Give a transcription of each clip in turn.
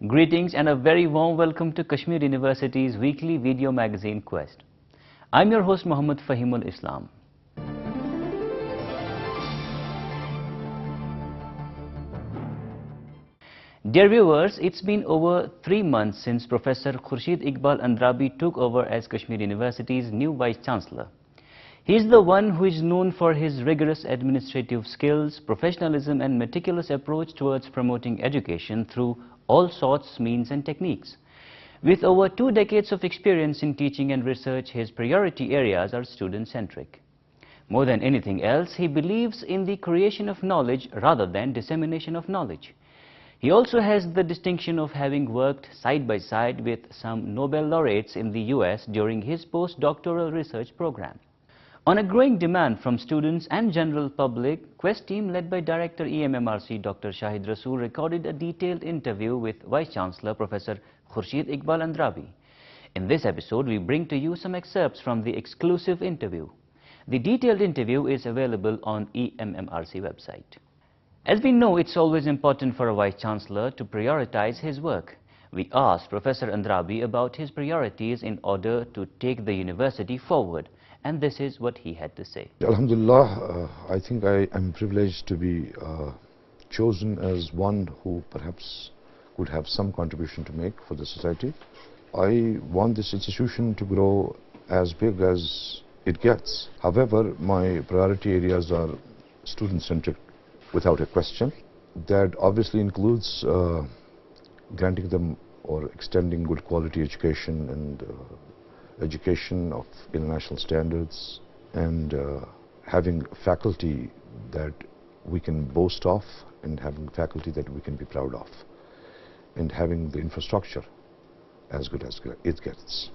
Greetings and a very warm welcome to Kashmir University's weekly video magazine Quest. I'm your host Muhammad Fahimul Islam. Dear viewers, it's been over 3 months since Professor Khurshid Iqbal Andrabi took over as Kashmir University's new Vice Chancellor. He is the one who is known for his rigorous administrative skills, professionalism and meticulous approach towards promoting education through all sorts, means and techniques. With over 2 decades of experience in teaching and research, his priority areas are student-centric. More than anything else, he believes in the creation of knowledge rather than dissemination of knowledge. He also has the distinction of having worked side by side with some Nobel laureates in the US during his postdoctoral research program. On a growing demand from students and general public, Quest team led by Director EMMRC Dr. Shahid Rasool recorded a detailed interview with Vice Chancellor Professor Khurshid Iqbal Andrabi. In this episode, we bring to you some excerpts from the exclusive interview. The detailed interview is available on EMMRC website. As we know, it's always important for a Vice Chancellor to prioritize his work. We asked Professor Andrabi about his priorities in order to take the university forward. And this is what he had to say. Alhamdulillah, I think I am privileged to be chosen as one who perhaps would have some contribution to make for the society. I want this institution to grow as big as it gets. However, my priority areas are student-centric without a question. That obviously includes granting them or extending good quality education and education of international standards, and having faculty that we can boast of, and having faculty that we can be proud of, and having the infrastructure as good as it gets.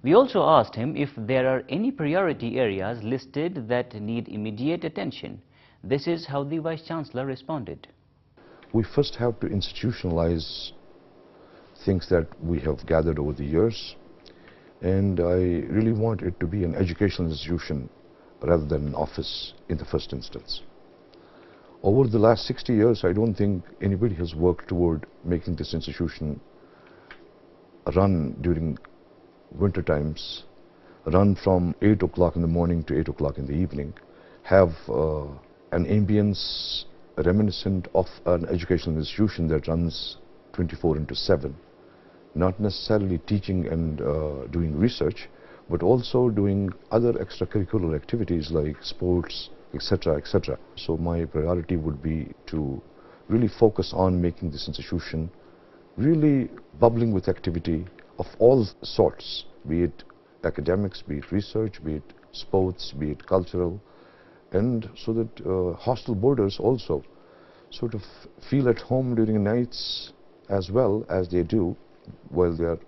We also asked him if there are any priority areas listed that need immediate attention. This is how the Vice Chancellor responded. We first have to institutionalize things that we have gathered over the years. And I really want it to be an educational institution rather than an office in the first instance. Over the last 60 years, I don't think anybody has worked toward making this institution run during winter times, run from 8 o'clock in the morning to 8 o'clock in the evening, have an ambience reminiscent of an educational institution that runs 24/7. Not necessarily teaching and doing research, but also doing other extracurricular activities like sports, etc., etc. So my priority would be to really focus on making this institution really bubbling with activity of all sorts, be it academics, be it research, be it sports, be it cultural, and so that hostel boarders also sort of feel at home during nights as well as they do while they are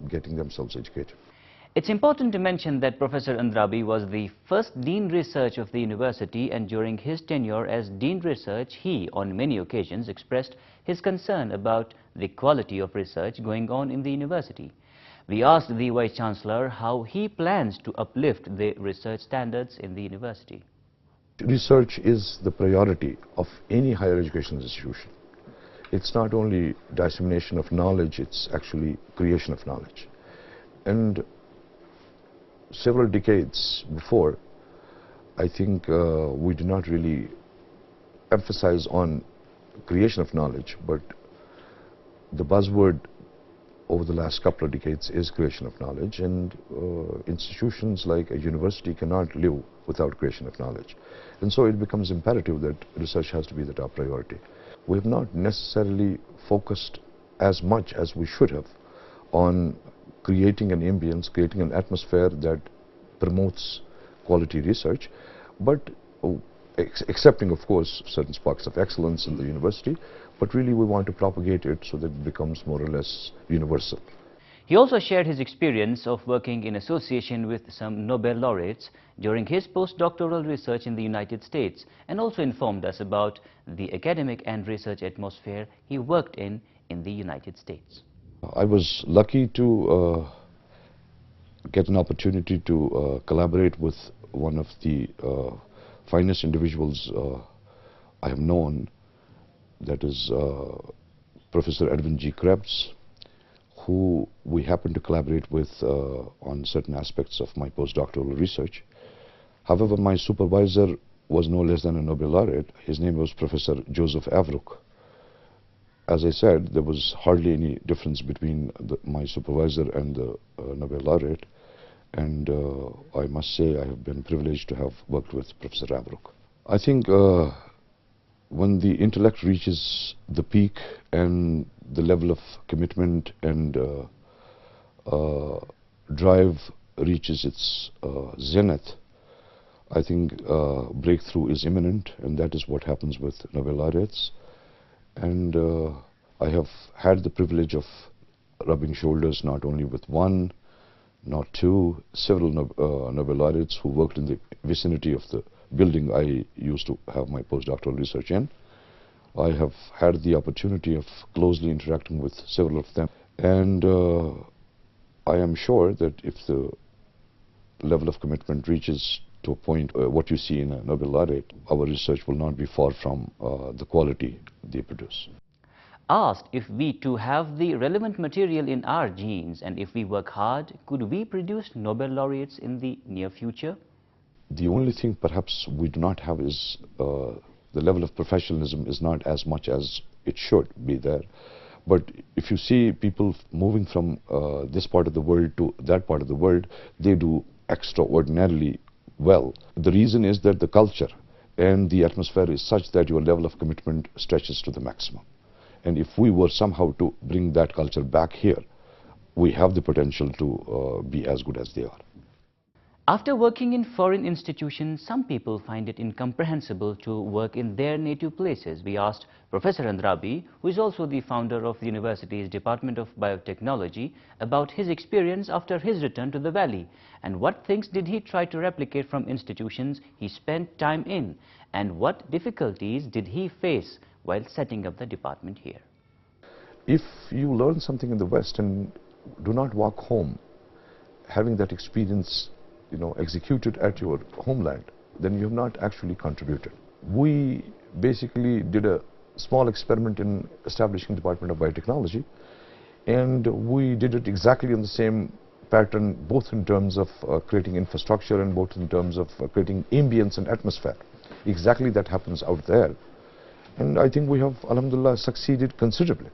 getting themselves educated. It's important to mention that Professor Andrabi was the first Dean Research of the university, and during his tenure as Dean Research, he on many occasions expressed his concern about the quality of research going on in the university. We asked the Vice Chancellor how he plans to uplift the research standards in the university. Research is the priority of any higher education institution. It's not only dissemination of knowledge, it's actually creation of knowledge. And several decades before, I think we did not really emphasize on creation of knowledge, but the buzzword over the last couple of decades is creation of knowledge, and institutions like a university cannot live without creation of knowledge. And so it becomes imperative that research has to be the top priority. We have not necessarily focused as much as we should have on creating an ambience, creating an atmosphere that promotes quality research, but accepting, of course, certain sparks of excellence in the university, but really we want to propagate it so that it becomes more or less universal. He also shared his experience of working in association with some Nobel laureates during his postdoctoral research in the United States, and also informed us about the academic and research atmosphere he worked in the United States. I was lucky to get an opportunity to collaborate with one of the finest individuals I have known, that is Professor Edwin G. Krebs, who we happen to collaborate with on certain aspects of my postdoctoral research. However, my supervisor was no less than a Nobel laureate. His name was Professor Joseph Avrook. As I said, there was hardly any difference between my supervisor and the Nobel laureate, and I must say I have been privileged to have worked with Professor Avrook. I think when the intellect reaches the peak and the level of commitment and drive reaches its zenith, I think breakthrough is imminent, and that is what happens with Nobel laureates. And I have had the privilege of rubbing shoulders not only with one, not two, several Nobel laureates who worked in the vicinity of the building I used to have my postdoctoral research in. I have had the opportunity of closely interacting with several of them, and I am sure that if the level of commitment reaches to a point what you see in a Nobel laureate, our research will not be far from the quality they produce. Asked if we too have the relevant material in our genes and if we work hard, could we produce Nobel laureates in the near future? The only thing perhaps we do not have is the level of professionalism is not as much as it should be there. But if you see people moving from this part of the world to that part of the world, they do extraordinarily well. The reason is that the culture and the atmosphere is such that your level of commitment stretches to the maximum. And if we were somehow to bring that culture back here, we have the potential to be as good as they are. After working in foreign institutions, some people find it incomprehensible to work in their native places. We asked Professor Andrabi, who is also the founder of the university's Department of Biotechnology, about his experience after his return to the valley and what things did he try to replicate from institutions he spent time in, and what difficulties did he face while setting up the department here. If you learn something in the West and do not walk home, having that experience executed at your homeland, then you have not actually contributed. We basically did a small experiment in establishing Department of Biotechnology, and we did it exactly in the same pattern, both in terms of creating infrastructure and both in terms of creating ambience and atmosphere. Exactly that happens out there. And I think we have, alhamdulillah, succeeded considerably.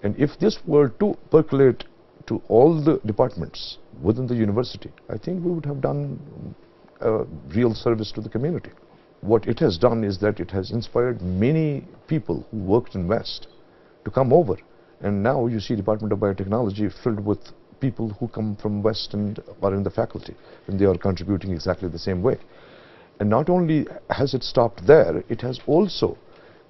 And if this were to percolate to all the departments within the university, I think we would have done a real service to the community. What it has done is that it has inspired many people who worked in West to come over. And now you see Department of Biotechnology filled with people who come from West and are in the faculty, and they are contributing exactly the same way. And not only has it stopped there, it has also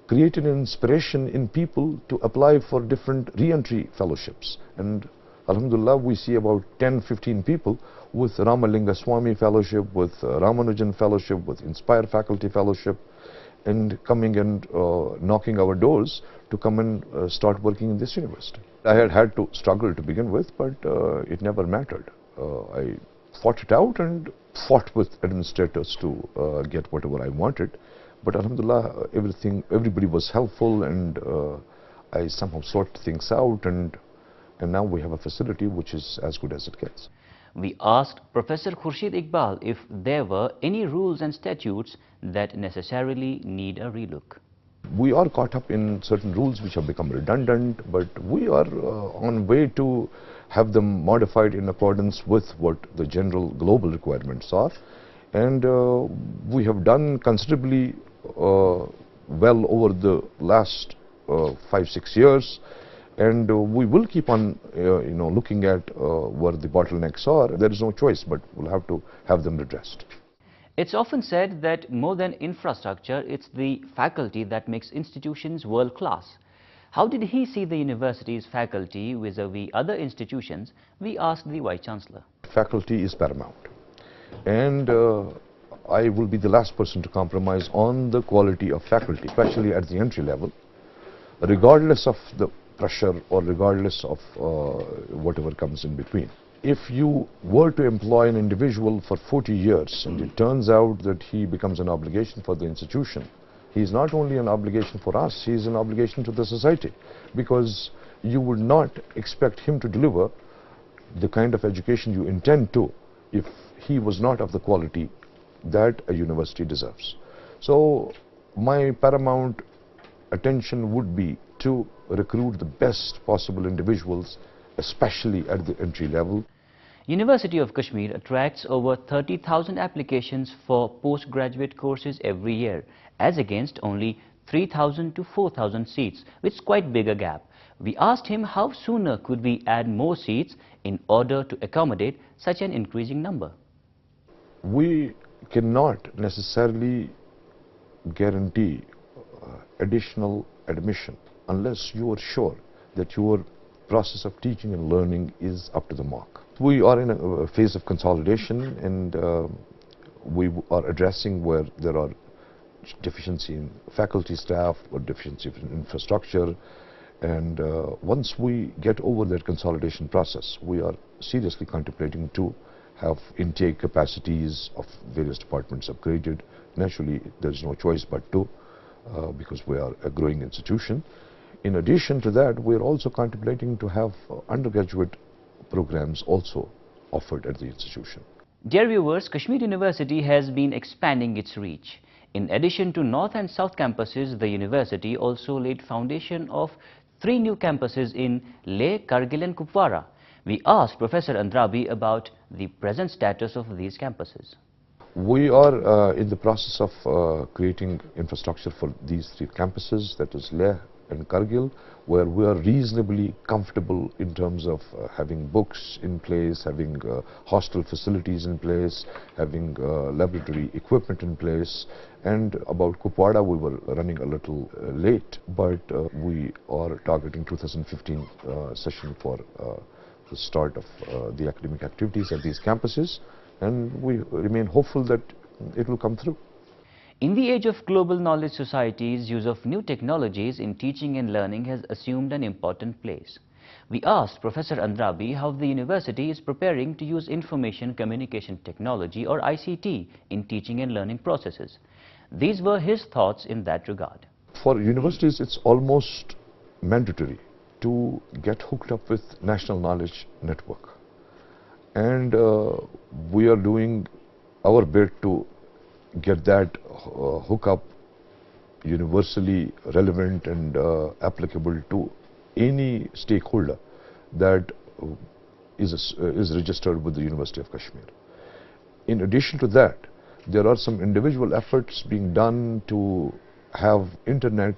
created an inspiration in people to apply for different re-entry fellowships. And alhamdulillah, we see about 10-15 people with Ramalinga Swami Fellowship, with Ramanujan Fellowship, with Inspire Faculty Fellowship, and coming and knocking our doors to come and start working in this university. I had to struggle to begin with, but it never mattered. I fought it out and fought with administrators to get whatever I wanted. But alhamdulillah, everybody was helpful, and I somehow sorted things out, and now we have a facility which is as good as it gets. We asked Professor Khurshid Iqbal if there were any rules and statutes that necessarily need a relook. We are caught up in certain rules which have become redundant, but we are on way to have them modified in accordance with what the general global requirements are. And we have done considerably well over the last 5-6 years, and we will keep on looking at where the bottlenecks are. There is no choice, but we'll have to have them addressed. It's often said that more than infrastructure, it's the faculty that makes institutions world-class. How did he see the university's faculty vis-a-vis other institutions? We asked the Vice-Chancellor. Faculty is paramount, and I will be the last person to compromise on the quality of faculty, especially at the entry level, regardless of the pressure or regardless of whatever comes in between. If you were to employ an individual for 40 years and it turns out that he becomes an obligation for the institution He is not only an obligation for us, he is an obligation to the society, because you would not expect him to deliver the kind of education you intend to if he was not of the quality that a university deserves. So my paramount attention would be to recruit the best possible individuals, especially at the entry level. University of Kashmir attracts over 30,000 applications for postgraduate courses every year, as against only 3,000 to 4,000 seats, which is quite big a gap. We asked him how sooner could we add more seats in order to accommodate such an increasing number. We cannot necessarily guarantee additional admission unless you are sure that your process of teaching and learning is up to the mark. We are in a phase of consolidation, and we are addressing where there are deficiency in faculty staff or deficiency in infrastructure. And once we get over that consolidation process, we are seriously contemplating to have intake capacities of various departments upgraded. Naturally, there is no choice but to, because we are a growing institution. In addition to that, we are also contemplating to have undergraduate programs also offered at the institution. Dear viewers, Kashmir University has been expanding its reach. In addition to North and South campuses, the university also laid foundation of 3 new campuses in Leh, Kargil and Kupwara. We asked Professor Andrabi about the present status of these campuses. We are in the process of creating infrastructure for these 3 campuses, that is Leh and Kargil, where we are reasonably comfortable in terms of having books in place, having hostel facilities in place, having laboratory equipment in place. And about Kupwara, we were running a little late, but we are targeting 2015 session for the start of the academic activities at these campuses, and we remain hopeful that it will come through. In the age of global knowledge societies, use of new technologies in teaching and learning has assumed an important place. We asked Professor Andrabi how the university is preparing to use information communication technology or ICT in teaching and learning processes. These were his thoughts in that regard. For universities, it's almost mandatory to get hooked up with National Knowledge Network. And we are doing our bit to get that hookup universally relevant and applicable to any stakeholder that is registered with the University of Kashmir. In addition to that, there are some individual efforts being done to have internet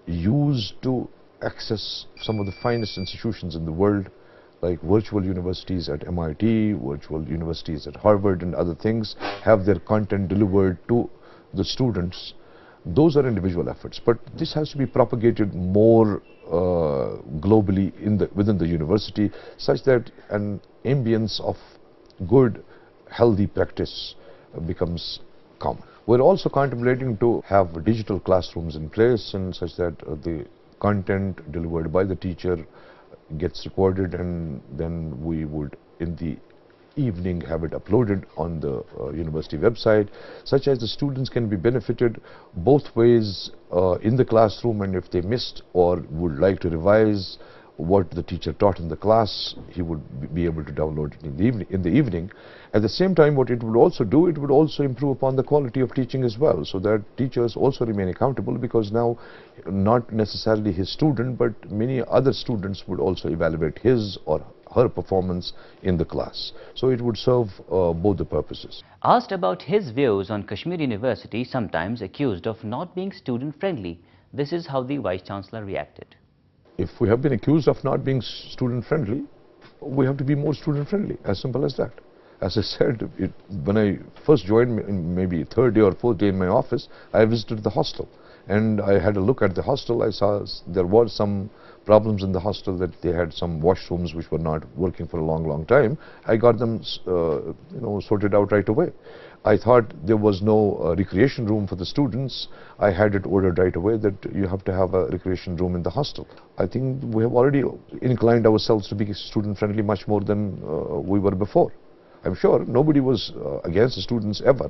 used to access some of the finest institutions in the world, like virtual universities at MIT, virtual universities at Harvard and other things, have their content delivered to the students. Those are individual efforts, but this has to be propagated more globally within the university, such that an ambience of good, healthy practice becomes common. We're also contemplating to have digital classrooms in place, and such that the content delivered by the teacher gets recorded, and then we would in the evening have it uploaded on the university website, such as the students can be benefited both ways in the classroom, and if they missed or would like to revise what the teacher taught in the class, he would be able to download it in the evening. At the same time, what it would also do, it would also improve upon the quality of teaching as well, so that teachers also remain accountable, because now not necessarily his student, but many other students would also evaluate his or her performance in the class. So it would serve both the purposes. Asked about his views on Kashmir University, sometimes accused of not being student friendly, this is how the Vice Chancellor reacted. If we have been accused of not being student friendly, we have to be more student friendly, as simple as that. As I said, when I first joined, maybe 3rd day or 4th day in my office, I visited the hostel, and I had a look at the hostel. I saw there were some problems in the hostel, that they had some washrooms which were not working for a long time. I got them sorted out right away. I thought there was no recreation room for the students. I had it ordered right away that you have to have a recreation room in the hostel. I think we have already inclined ourselves to be student friendly much more than we were before. I'm sure nobody was against the students ever,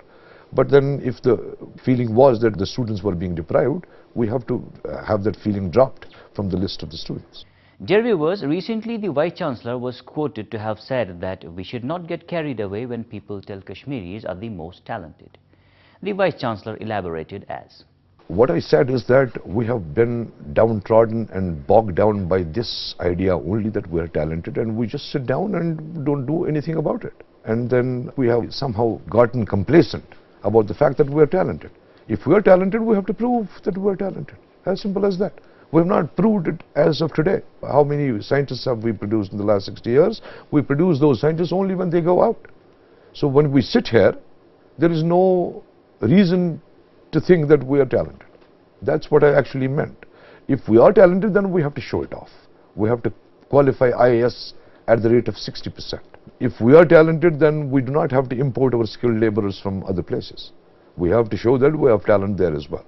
But then if the feeling was that the students were being deprived, we have to have that feeling dropped from the list of the students. Dear viewers, recently the Vice Chancellor was quoted to have said that we should not get carried away when people tell Kashmiris are the most talented. The Vice Chancellor elaborated as: What I said is that we have been downtrodden and bogged down by this idea only that we are talented, and we just sit down and don't do anything about it. And then we have somehow gotten complacent about the fact that we are talented. If we are talented, we have to prove that we are talented. As simple as that. We have not proved it as of today. How many scientists have we produced in the last 60 years? We produce those scientists only when they go out. So when we sit here, there is no reason to think that we are talented. That's what I actually meant. If we are talented, then we have to show it off. We have to qualify IAS at the rate of 60%. If we are talented, then we do not have to import our skilled laborers from other places. We have to show that we have talent there as well.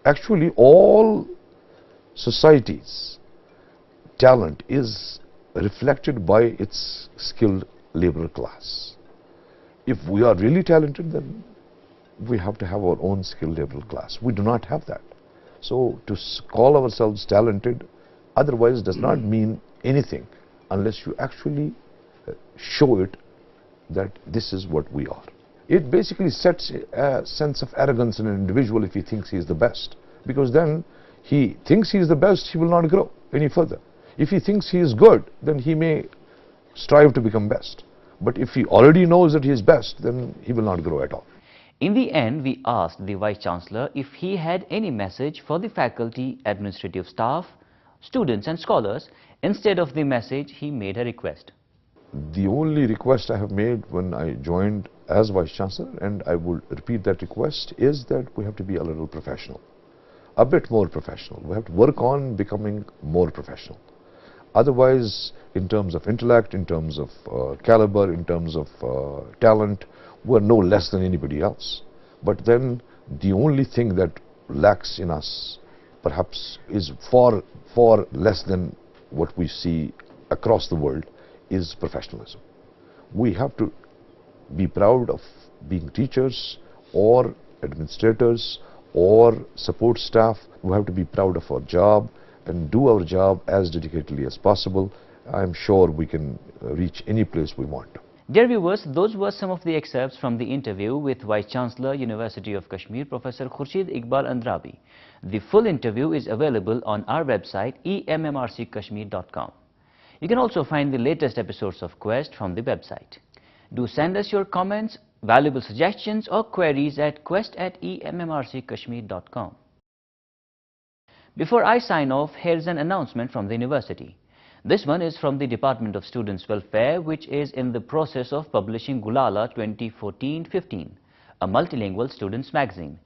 Actually, all societies' talent is reflected by its skilled labor class. If we are really talented, then we have to have our own skilled labor class. We do not have that. So to call ourselves talented otherwise does not mean anything unless you actually show it that this is what we are. It basically sets a sense of arrogance in an individual if he thinks he is the best, because then he thinks he is the best, he will not grow any further. If he thinks he is good, then he may strive to become best. But if he already knows that he is best, then he will not grow at all. In the end, we asked the Vice Chancellor if he had any message for the faculty, administrative staff, students and scholars. Instead of the message, he made a request. The only request I have made when I joined as Vice Chancellor, and I will repeat that request, is that we have to be a little professional, a bit more professional. We have to work on becoming more professional. Otherwise, in terms of intellect, in terms of caliber, in terms of talent, we are no less than anybody else. But then the only thing that lacks in us perhaps is far less than what we see across the world is professionalism. We have to be proud of being teachers or administrators or support staff. We have to be proud of our job and do our job as dedicatedly as possible. I'm sure we can reach any place we want. Dear viewers, those were some of the excerpts from the interview with Vice Chancellor, University of Kashmir, Professor Khurshid Iqbal Andrabi. The full interview is available on our website emmrckashmir.com. You can also find the latest episodes of Quest from the website. Do send us your comments, valuable suggestions or queries at quest@emmrckashmir.com. Before I sign off, here's an announcement from the university. This one is from the Department of Students' Welfare, which is in the process of publishing Gulala 2014-15, a multilingual students' magazine.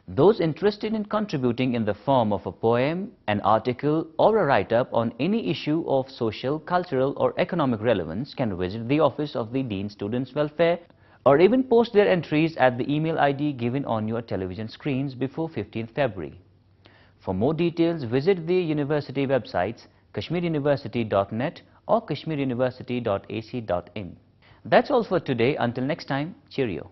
Those interested in contributing in the form of a poem, an article or a write-up on any issue of social, cultural or economic relevance can visit the office of the Dean Students' Welfare or even post their entries at the email ID given on your television screens before 15th February. For more details, visit the university websites kashmiruniversity.net or kashmiruniversity.ac.in. That's all for today. Until next time, cheerio.